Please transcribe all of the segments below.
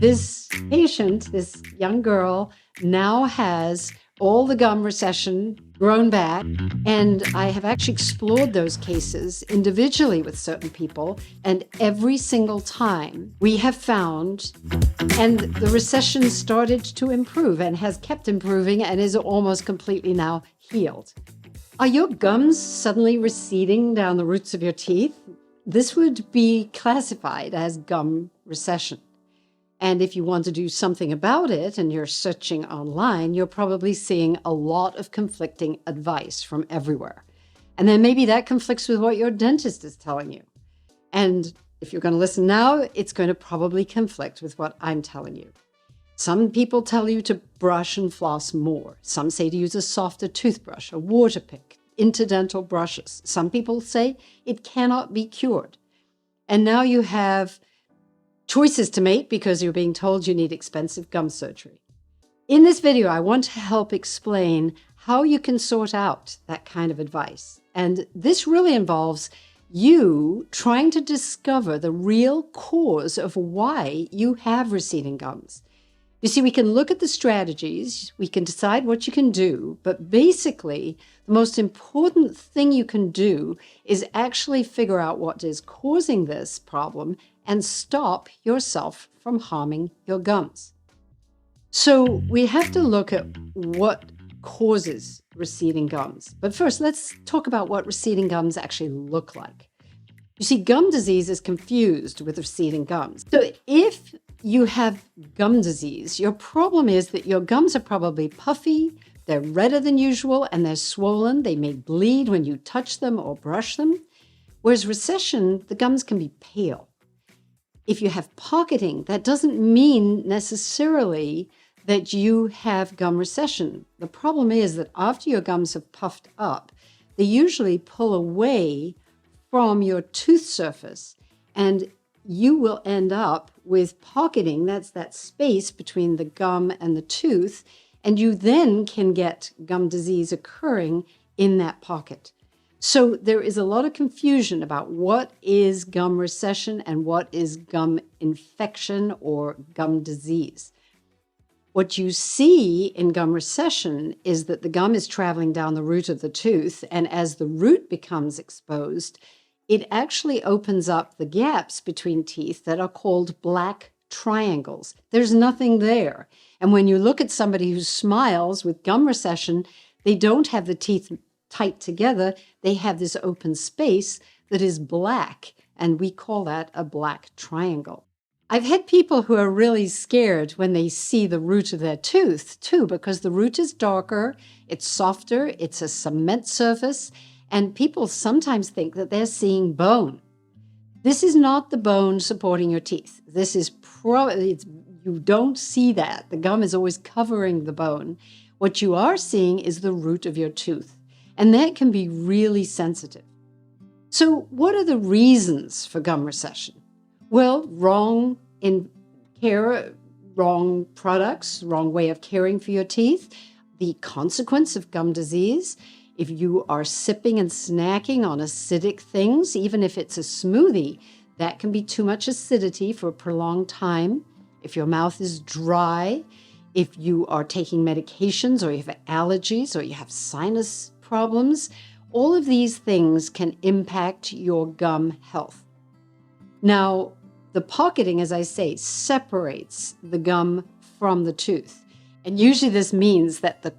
This patient, this young girl, now has all the gum recession grown back. And I have actually explored those cases individually with certain people. And every single time we have found, and the recession started to improve and has kept improving and is almost completely now healed. Are your gums suddenly receding down the roots of your teeth? This would be classified as gum recession. And if you want to do something about it and you're searching online, you're probably seeing a lot of conflicting advice from everywhere. And then maybe that conflicts with what your dentist is telling you. And if you're going to listen now, it's going to probably conflict with what I'm telling you. Some people tell you to brush and floss more. Some say to use a softer toothbrush, a water pick, interdental brushes. Some people say it cannot be cured. And now you have choices to make because you're being told you need expensive gum surgery. In this video, I want to help explain how you can sort out that kind of advice. And this really involves you trying to discover the real cause of why you have receding gums. You see, we can look at the strategies, we can decide what you can do, but basically, the most important thing you can do is actually figure out what is causing this problem and stop yourself from harming your gums. So we have to look at what causes receding gums. But first, let's talk about what receding gums actually look like. You see, gum disease is confused with receding gums. So if you have gum disease, your problem is that your gums are probably puffy, they're redder than usual, and they're swollen. They may bleed when you touch them or brush them. Whereas recession, the gums can be pale. If you have pocketing, that doesn't mean necessarily that you have gum recession. The problem is that after your gums have puffed up, they usually pull away from your tooth surface, and you will end up with pocketing. That's that space between the gum and the tooth, and you then can get gum disease occurring in that pocket. So there is a lot of confusion about what is gum recession and what is gum infection or gum disease. What you see in gum recession is that the gum is traveling down the root of the tooth, and as the root becomes exposed, it actually opens up the gaps between teeth that are called black triangles. There's nothing there. And when you look at somebody who smiles with gum recession, they don't have the teeth tight together. They have this open space that is black, and we call that a black triangle. I've had people who are really scared when they see the root of their tooth too, because the root is darker, it's softer, it's a cement surface, and people sometimes think that they're seeing bone. This is not the bone supporting your teeth. This is you don't see that. The gum is always covering the bone. What you are seeing is the root of your tooth, and that can be really sensitive. So what are the reasons for gum recession? Well, wrong in care, wrong products, wrong way of caring for your teeth, the consequence of gum disease. If you are sipping and snacking on acidic things, even if it's a smoothie, that can be too much acidity for a prolonged time. If your mouth is dry, if you are taking medications or you have allergies or you have sinus problems, all of these things can impact your gum health. Now, the pocketing, as I say, separates the gum from the tooth. And usually this means that the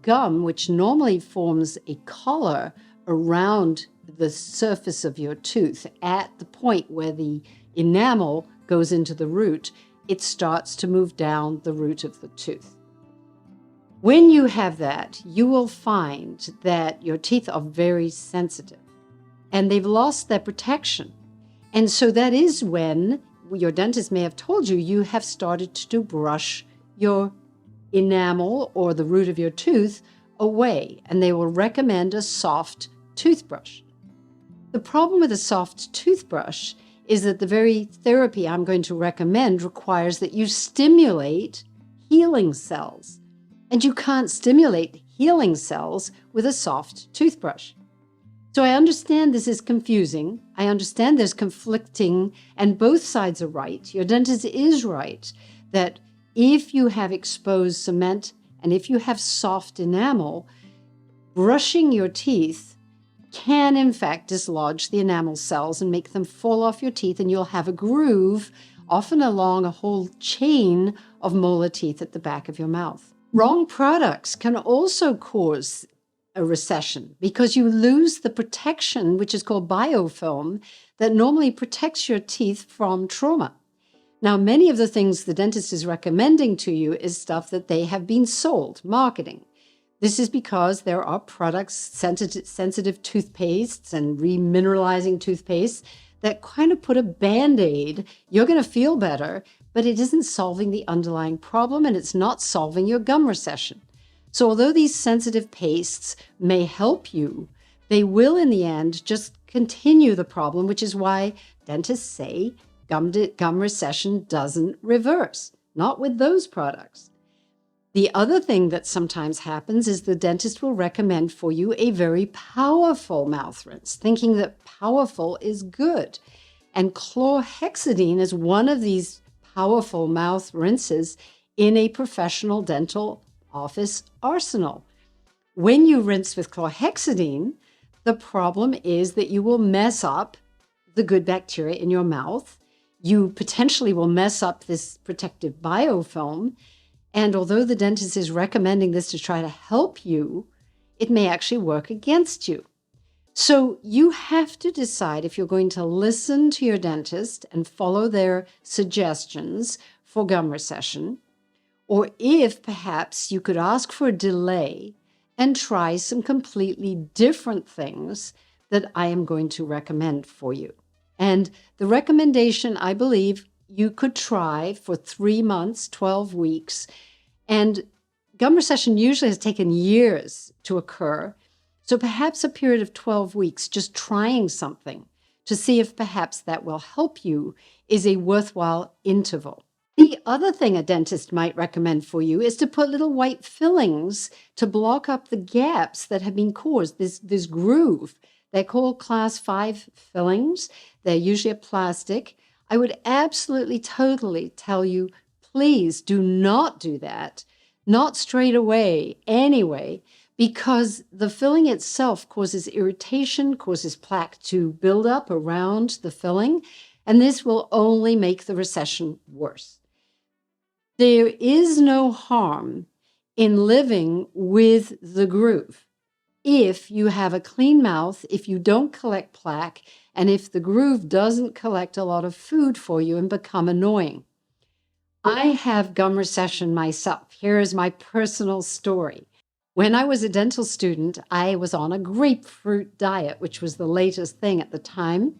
gum, which normally forms a collar around the surface of your tooth at the point where the enamel goes into the root, it starts to move down the root of the tooth. When you have that, you will find that your teeth are very sensitive and they've lost their protection. And so that is when your dentist may have told you you have started to brush your enamel or the root of your tooth away, and they will recommend a soft toothbrush. The problem with a soft toothbrush is that the very therapy I'm going to recommend requires that you stimulate healing cells, and you can't stimulate healing cells with a soft toothbrush. So I understand this is confusing. I understand there's conflicting, and both sides are right. Your dentist is right that if you have exposed cement and if you have soft enamel, brushing your teeth can in fact dislodge the enamel cells and make them fall off your teeth, and you'll have a groove, often along a whole chain of molar teeth at the back of your mouth. Wrong products can also cause a recession because you lose the protection, which is called biofilm, that normally protects your teeth from trauma. Now, many of the things the dentist is recommending to you is stuff that they have been sold, marketing. This is because there are products, sensitive toothpastes and remineralizing toothpaste that kind of put a Band-Aid. You're going to feel better, but it isn't solving the underlying problem, and it's not solving your gum recession. So although these sensitive pastes may help you, they will in the end just continue the problem, which is why dentists say gum recession doesn't reverse, not with those products. The other thing that sometimes happens is the dentist will recommend for you a very powerful mouth rinse, thinking that powerful is good. And chlorhexidine is one of these powerful mouth rinses in a professional dental office arsenal. When you rinse with chlorhexidine, the problem is that you will mess up the good bacteria in your mouth. You potentially will mess up this protective biofilm. And although the dentist is recommending this to try to help you, it may actually work against you. So you have to decide if you're going to listen to your dentist and follow their suggestions for gum recession, or if perhaps you could ask for a delay and try some completely different things that I am going to recommend for you. And the recommendation, I believe, you could try for 3 months, 12 weeks. And gum recession usually has taken years to occur. So perhaps a period of 12 weeks, just trying something to see if perhaps that will help you, is a worthwhile interval. The other thing a dentist might recommend for you is to put little white fillings to block up the gaps that have been caused, this groove. They're called class 5 fillings. They're usually a plastic. I would absolutely, totally tell you, please do not do that. Not straight away anyway, because the filling itself causes irritation, causes plaque to build up around the filling, and this will only make the recession worse. There is no harm in living with the groove if you have a clean mouth, if you don't collect plaque, and if the groove doesn't collect a lot of food for you and become annoying. I have gum recession myself. Here is my personal story. When I was a dental student, I was on a grapefruit diet, which was the latest thing at the time.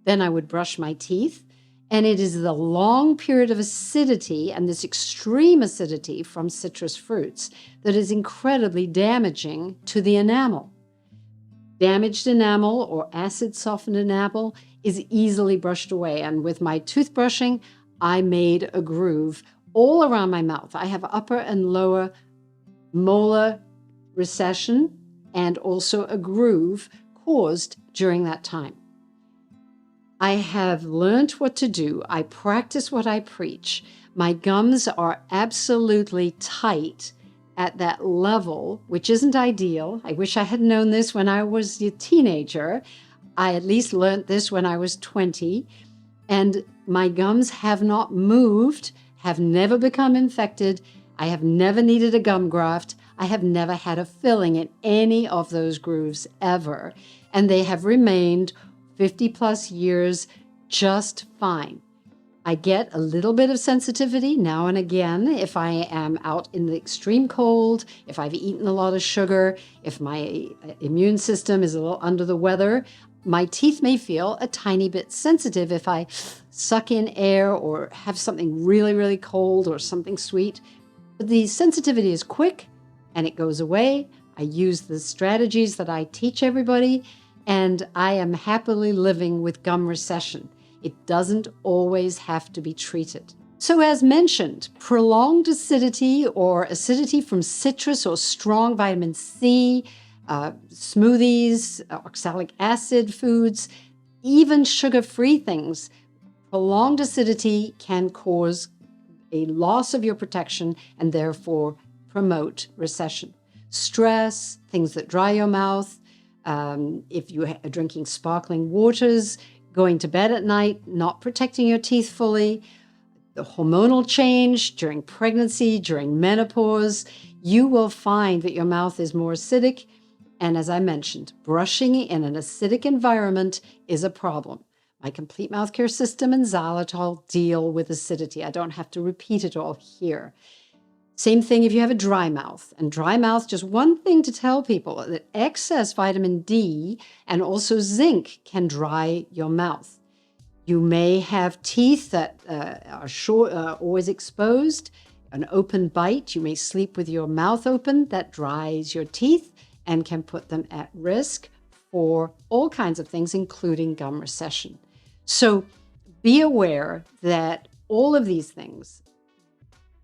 Then I would brush my teeth. And it is the long period of acidity and this extreme acidity from citrus fruits that is incredibly damaging to the enamel. Damaged enamel or acid-softened enamel is easily brushed away. And with my toothbrushing, I made a groove all around my mouth. I have upper and lower molar recession and also a groove caused during that time. I have learned what to do. I practice what I preach. My gums are absolutely tight at that level, which isn't ideal. I wish I had known this when I was a teenager. I at least learned this when I was 20. And my gums have not moved, have never become infected. I have never needed a gum graft. I have never had a filling in any of those grooves ever. And they have remained 50 plus years just fine. I get a little bit of sensitivity now and again if I am out in the extreme cold, if I've eaten a lot of sugar, if my immune system is a little under the weather. My teeth may feel a tiny bit sensitive if I suck in air or have something really, really cold or something sweet. But the sensitivity is quick and it goes away. I use the strategies that I teach everybody, and I am happily living with gum recession. It doesn't always have to be treated. So as mentioned, prolonged acidity or acidity from citrus or strong vitamin C smoothies, oxalic acid foods, even sugar-free things. Prolonged acidity can cause a loss of your protection and therefore promote recession. Stress, things that dry your mouth, if you are drinking sparkling waters, going to bed at night, not protecting your teeth fully, the hormonal change during pregnancy, during menopause, you will find that your mouth is more acidic. And as I mentioned, brushing in an acidic environment is a problem. My Complete Mouth Care System and xylitol deal with acidity. I don't have to repeat it all here. Same thing if you have a dry mouth. And dry mouth, just one thing to tell people, that excess vitamin D and also zinc can dry your mouth. You may have teeth that are always exposed, an open bite. You may sleep with your mouth open. That dries your teeth and can put them at risk for all kinds of things, including gum recession. So be aware that all of these things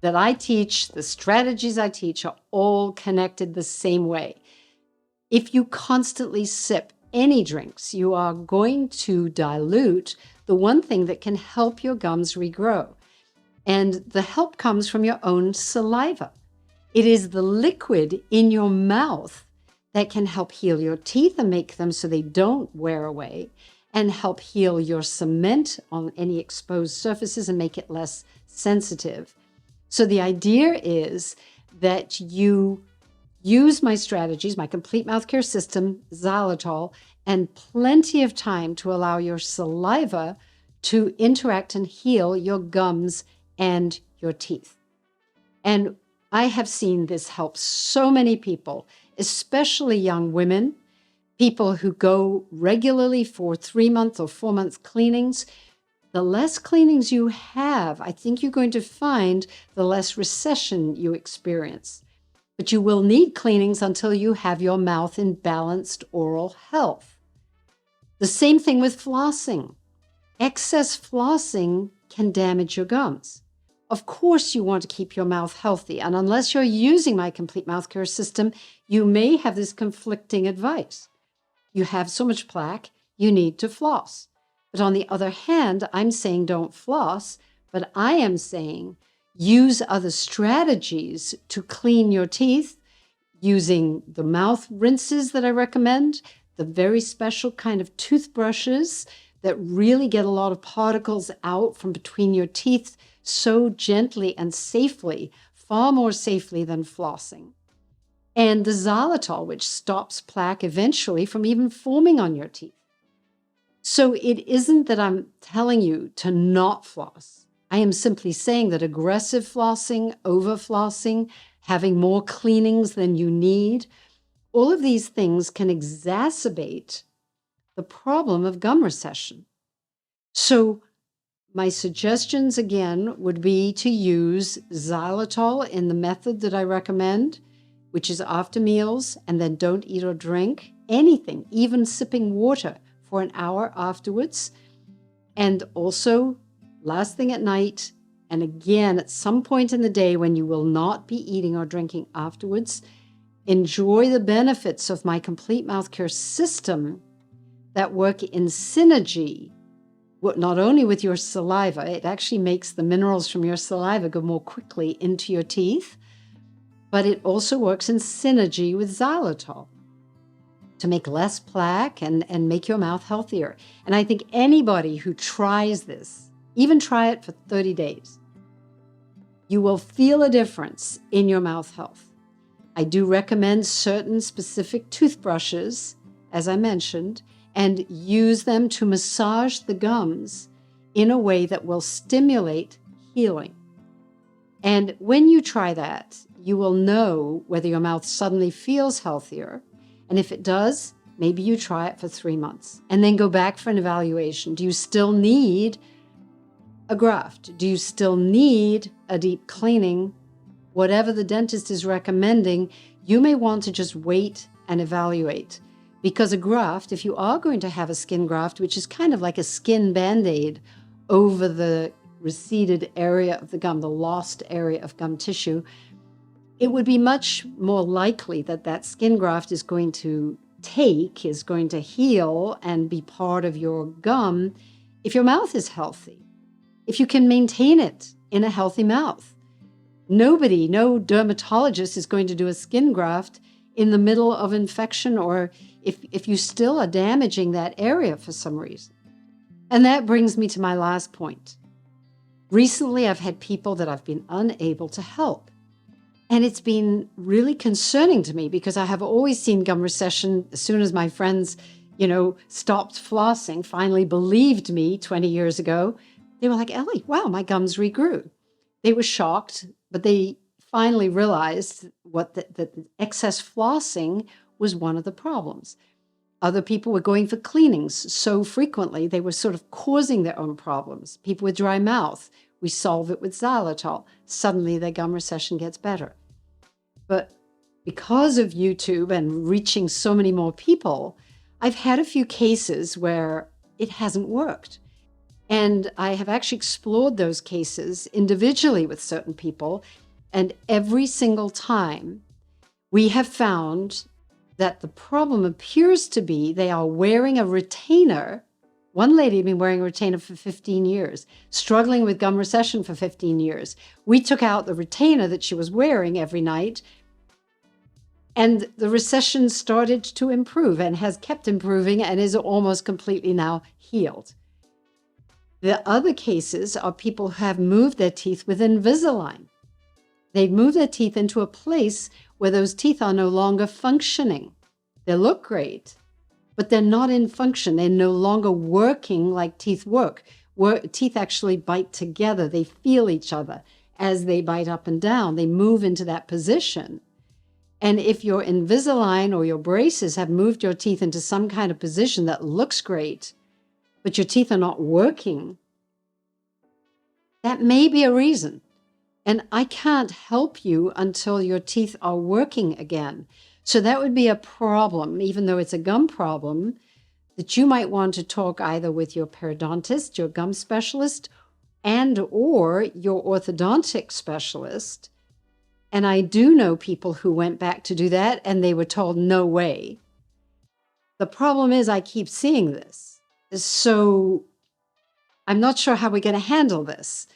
that I teach, the strategies I teach, are all connected the same way. If you constantly sip any drinks, you are going to dilute the one thing that can help your gums regrow. And the help comes from your own saliva. It is the liquid in your mouth that can help heal your teeth and make them so they don't wear away, and help heal your cement on any exposed surfaces and make it less sensitive. So the idea is that you use my strategies, my Complete Mouth Care System, xylitol, and plenty of time to allow your saliva to interact and heal your gums and your teeth. And I have seen this help so many people, especially young women, people who go regularly for 3-month or 4-month cleanings. The less cleanings you have, I think you're going to find the less recession you experience. But you will need cleanings until you have your mouth in balanced oral health. The same thing with flossing. Excess flossing can damage your gums. Of course, you want to keep your mouth healthy, and unless you're using my Complete Mouth Care System, you may have this conflicting advice. You have so much plaque, you need to floss. But on the other hand, I'm saying don't floss, but I am saying use other strategies to clean your teeth using the mouth rinses that I recommend, the very special kind of toothbrushes that really get a lot of particles out from between your teeth so gently and safely, far more safely than flossing. And the xylitol, which stops plaque eventually from even forming on your teeth. So it isn't that I'm telling you to not floss. I am simply saying that aggressive flossing, over flossing, having more cleanings than you need, all of these things can exacerbate the problem of gum recession. So my suggestions again would be to use xylitol in the method that I recommend, which is after meals, and then don't eat or drink anything, even sipping water, for an hour afterwards. And also, last thing at night, and again at some point in the day when you will not be eating or drinking afterwards, enjoy the benefits of my Complete Mouth Care System that work in synergy, not only with your saliva, it actually makes the minerals from your saliva go more quickly into your teeth, but it also works in synergy with xylitol to make less plaque and make your mouth healthier. And I think anybody who tries this, even try it for 30 days, you will feel a difference in your mouth health. I do recommend certain specific toothbrushes, as I mentioned, and use them to massage the gums in a way that will stimulate healing. And when you try that, you will know whether your mouth suddenly feels healthier. And if it does, maybe you try it for 3 months and then go back for an evaluation. Do you still need a graft? Do you still need a deep cleaning? Whatever the dentist is recommending, you may want to just wait and evaluate. Because a graft, if you are going to have a skin graft, which is kind of like a skin Band-Aid over the receded area of the gum, the lost area of gum tissue, it would be much more likely that that skin graft is going to heal and be part of your gum if your mouth is healthy, if you can maintain it in a healthy mouth. No dermatologist is going to do a skin graft in the middle of infection or if you still are damaging that area for some reason. And that brings me to my last point. Recently, I've had people that I've been unable to help. And it's been really concerning to me because I have always seen gum recession as soon as my friends, stopped flossing, finally believed me 20 years ago. They were like, Ellie, wow, my gums regrew. They were shocked, but they finally realized that excess flossing was one of the problems. Other people were going for cleanings so frequently, they were sort of causing their own problems. People with dry mouth, we solve it with xylitol. Suddenly their gum recession gets better. But because of YouTube and reaching so many more people, I've had a few cases where it hasn't worked. And I have actually explored those cases individually with certain people. And every single time we have found that the problem appears to be they are wearing a retainer. One lady had been wearing a retainer for 15 years, struggling with gum recession for 15 years. We took out the retainer that she was wearing every night, and the recession started to improve and has kept improving and is almost completely now healed. The other cases are people who have moved their teeth with Invisalign. They've moved their teeth into a place where those teeth are no longer functioning. They look great, but they're not in function. They're no longer working like teeth work. Teeth actually bite together. They feel each other as they bite up and down. They move into that position. And if your Invisalign or your braces have moved your teeth into some kind of position that looks great, but your teeth are not working, that may be a reason. And I can't help you until your teeth are working again. So that would be a problem, even though it's a gum problem, that you might want to talk either with your periodontist, your gum specialist, and or your orthodontic specialist. And I do know people who went back to do that and they were told, no way. The problem is I keep seeing this. So I'm not sure how we're going to handle this.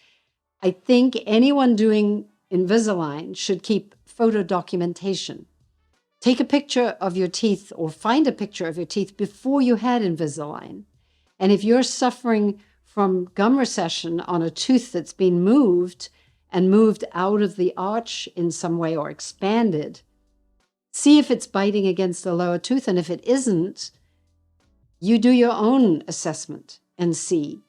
I think anyone doing Invisalign should keep photo documentation. Take a picture of your teeth or find a picture of your teeth before you had Invisalign. And if you're suffering from gum recession on a tooth that's been moved and moved out of the arch in some way or expanded, see if it's biting against the lower tooth. And if it isn't, you do your own assessment and see.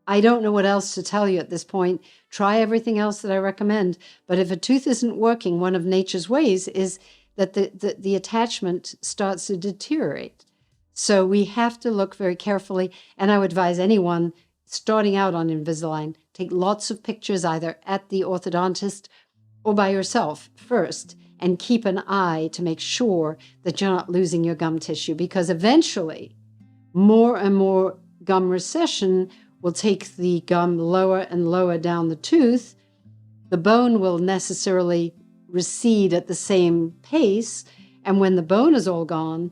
I don't know what else to tell you at this point. Try everything else that I recommend. But if a tooth isn't working, one of nature's ways is that the attachment starts to deteriorate. So we have to look very carefully. And I would advise anyone starting out on Invisalign, take lots of pictures either at the orthodontist or by yourself first, and keep an eye to make sure that you're not losing your gum tissue, because eventually more and more gum recession will take the gum lower and lower down the tooth. The bone will necessarily recede at the same pace. And when the bone is all gone,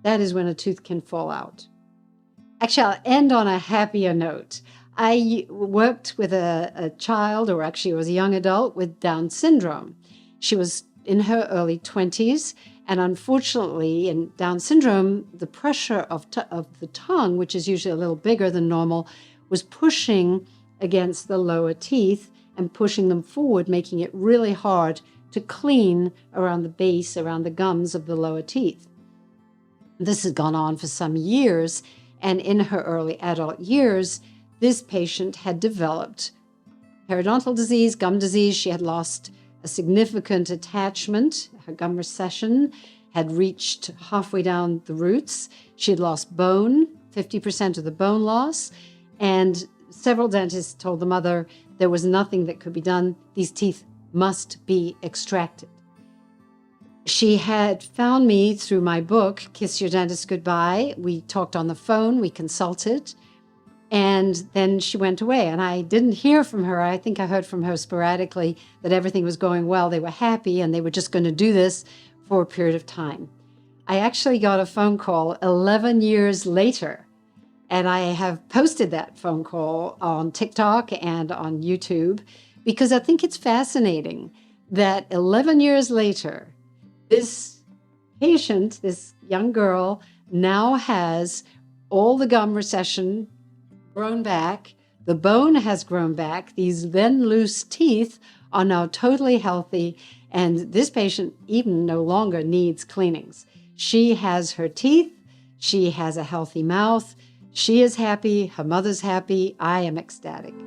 that is when a tooth can fall out. Actually, I'll end on a happier note. I worked with a child, or actually it was a young adult with Down syndrome. She was in her early 20s. And unfortunately, in Down syndrome, the pressure of the tongue, which is usually a little bigger than normal, was pushing against the lower teeth and pushing them forward, making it really hard to clean around the base, around the gums of the lower teeth. This has gone on for some years, and in her early adult years, this patient had developed periodontal disease, gum disease. She had lost a significant attachment. Her gum recession had reached halfway down the roots. She had lost bone, 50% of the bone loss, and several dentists told the mother there was nothing that could be done. These teeth must be extracted. She had found me through my book, Kiss Your Dentist Goodbye. We talked on the phone, we consulted. And then she went away, and I didn't hear from her. I think I heard from her sporadically that everything was going well. They were happy, and they were just going to do this for a period of time. I actually got a phone call 11 years later, and I have posted that phone call on TikTok and on YouTube because I think it's fascinating that 11 years later, this patient, this young girl, now has all the gum recession grown back, the bone has grown back, these then loose teeth are now totally healthy, and this patient even no longer needs cleanings. She has her teeth, she has a healthy mouth, she is happy, her mother's happy, I am ecstatic.